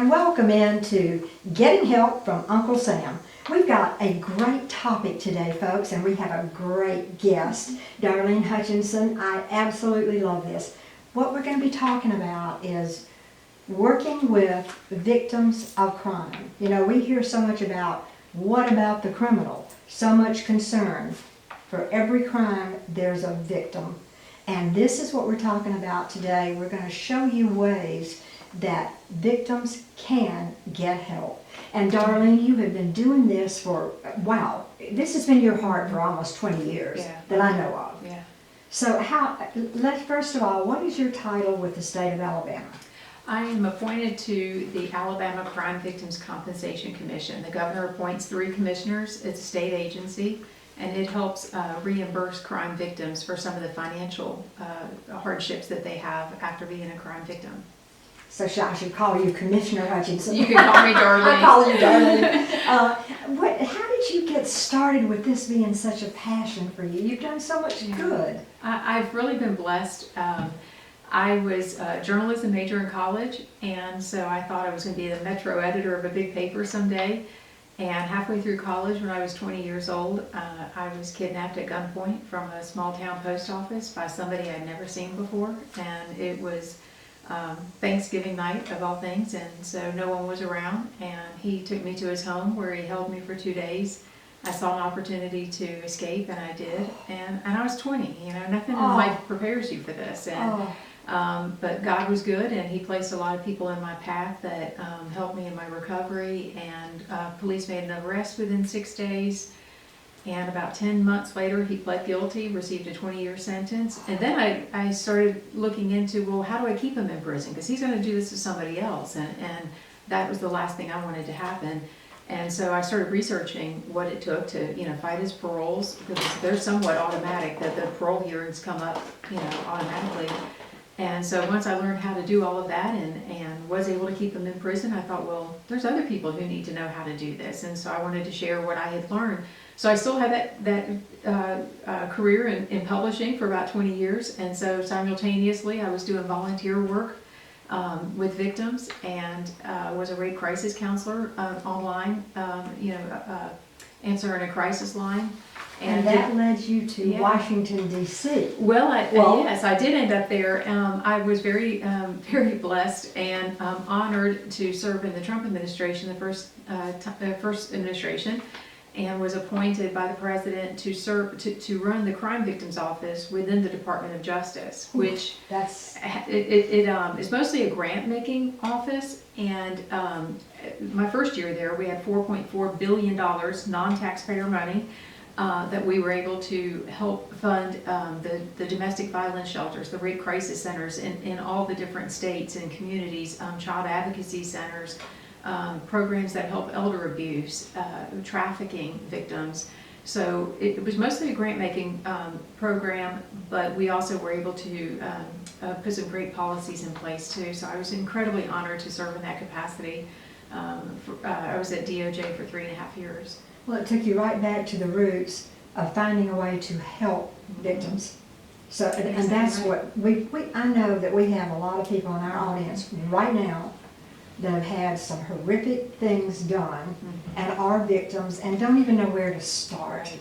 and welcome into Getting Help from Uncle Sam. We've got a great topic today, folks, and we have a great guest, Darlene Hutchinson. I absolutely love this. What we're going to be talking about is working with victims of crime. You know, we hear so much about what about the criminal? So much concern. For every crime, there's a victim. And this is what we're talking about today. We're going to show you ways that victims can get help. And Darlene, you have been doing this for, wow, this has been your heart for almost 20 years that I know of. Yeah. So first of all, what is your title with the state of Alabama? I am appointed to the Alabama Crime Victims Compensation Commission. The governor appoints 3 commissioners. It's a state agency, and it helps reimburse crime victims for some of the financial hardships that they have after being a crime victim. So I should call you Commissioner Hutchinson. You can call me Darlene. I call you Darlene. How did you get started with this being such a passion for you? You've done so much good. I've really been blessed. I was a journalism major in college, and so I thought I was going to be the metro editor of a big paper someday. And halfway through college, when I was 20 years old, I was kidnapped at gunpoint from a small town post office by somebody I'd never seen before. And it was Thanksgiving night of all things, and so no one was around, and he took me to his home where he held me for 2 days. I saw an opportunity to escape, and I did, and I was 20, you know, nothing in life prepares you for this, and but God was good, and he placed a lot of people in my path that helped me in my recovery, and police made an arrest within 6 days. And about 10 months later, he pled guilty, received a 20-year sentence. And then I started looking into, well, how do I keep him in prison? Because he's going to do this to somebody else. And that was the last thing I wanted to happen. And so I started researching what it took to, you know, fight his paroles. Because they're somewhat automatic, that the parole hearings come up, you know, automatically. And so once I learned how to do all of that and was able to keep him in prison, I thought, well, there's other people who need to know how to do this. And so I wanted to share what I had learned. So I still had that career in publishing for about 20 years, and so simultaneously I was doing volunteer work with victims, and was a rape crisis counselor online, answering a crisis line. And that led you to Washington, D.C. Well, yes, I did end up there. I was very, very blessed and honored to serve in the Trump administration, the first administration, and was appointed by the president to serve to run the crime victims office within the Department of Justice, which is mostly a grant making office. And my first year there, we had $4.4 billion non-taxpayer money that we were able to help fund the domestic violence shelters, the rape crisis centers in all the different states and communities, child advocacy centers, programs that help elder abuse, trafficking victims. So it was mostly a grant-making program, but we also were able to put some great policies in place too. So I was incredibly honored to serve in that capacity. I was at DOJ for 3.5 years. Well, it took you right back to the roots of finding a way to help victims. So, and that's what I know that we have a lot of people in our audience right now that have had some horrific things done and are victims and don't even know where to start.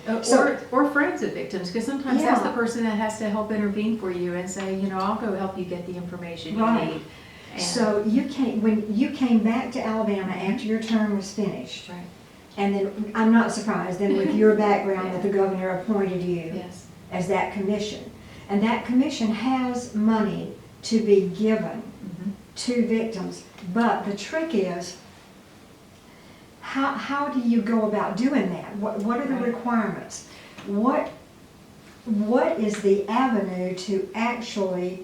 Or friends of victims, because sometimes that's the person that has to help intervene for you and say, you know, I'll go help you get the information you need. And so when you came back to Alabama after your term was finished, and then I'm not surprised, then with your background that the governor appointed you as that commission. And that commission has money to be given to victims. But the trick is, how do you go about doing that? What are the requirements? What is the avenue to actually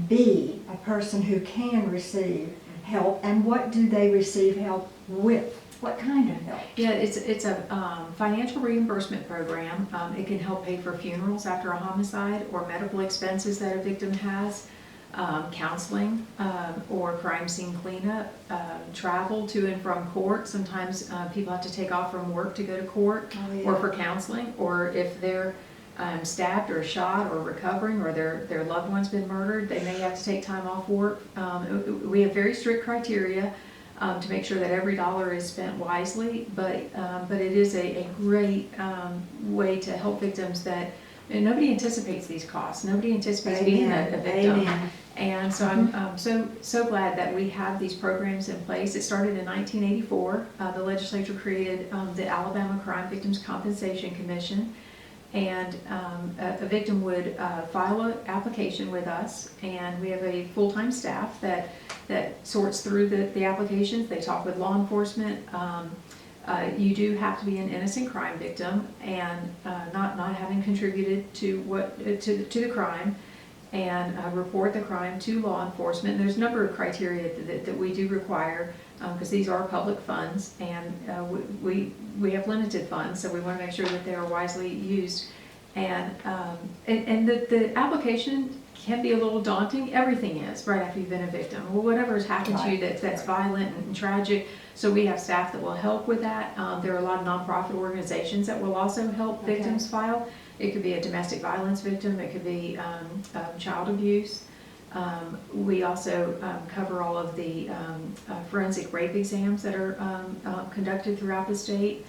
be a person who can receive help, and what do they receive help with? What kind of help? Yeah, it's a financial reimbursement program. It can help pay for funerals after a homicide or medical expenses that a victim has. Counseling or crime scene cleanup, travel to and from court. Sometimes people have to take off from work to go to court or for counseling, or if they're stabbed or shot or recovering, or their loved one's been murdered, they may have to take time off work. We have very strict criteria. to make sure that every dollar is spent wisely, but it is a great way to help victims that, and nobody anticipates these costs. Nobody anticipates being a victim. Amen. And so I'm so glad that we have these programs in place. It started in 1984. The legislature created the Alabama Crime Victims Compensation Commission. And a victim would file an application with us, and we have a full-time staff that sorts through the applications. They talk with law enforcement. You do have to be an innocent crime victim and not having contributed to the crime, and report the crime to law enforcement. And there's a number of criteria that we do require, because these are public funds, and we have limited funds, so we want to make sure that they are wisely used. And the application can be a little daunting. Everything is right after you've been a victim. Well, whatever has happened to you that's violent and tragic. So we have staff that will help with that. There are a lot of nonprofit organizations that will also help victims file. It could be a domestic violence victim. It could be child abuse. We also cover all of the forensic rape exams that are conducted throughout the state.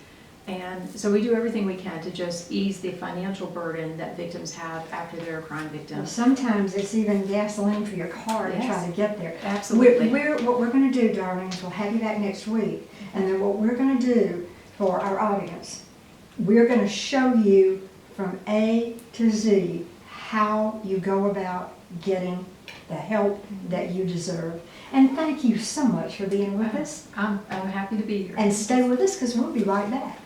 And so we do everything we can to just ease the financial burden that victims have after they're a crime victim. Well, sometimes it's even gasoline for your car to try to get there. Absolutely. What we're going to do, darling, is we'll have you back next week. And then what we're going to do for our audience, we're going to show you from A to Z how you go about getting the help that you deserve. And thank you so much for being with us. I'm happy to be here. And stay with us, because we'll be right back.